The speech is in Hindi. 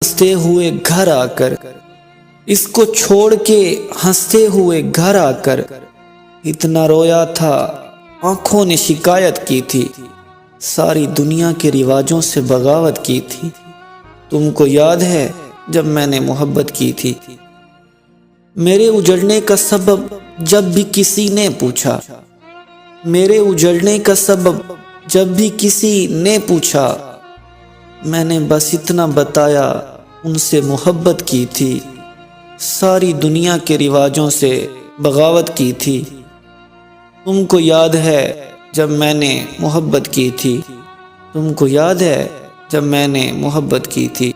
हंसते हुए घर आकर, इसको छोड़ के हंसते हुए घर आकर, इतना रोया था आंखों ने शिकायत की थी, सारी दुनिया के रिवाजों से बगावत की थी। तुमको याद है जब मैंने मोहब्बत की थी? मेरे उजड़ने का सबब जब भी किसी ने पूछा, मेरे उजड़ने का सबब जब भी किसी ने पूछा, मैंने बस इतना बताया उनसे मोहब्बत की थी, सारी दुनिया के रिवाजों से बगावत की थी। तुमको याद है जब मैंने मोहब्बत की थी? तुमको याद है जब मैंने मोहब्बत की थी?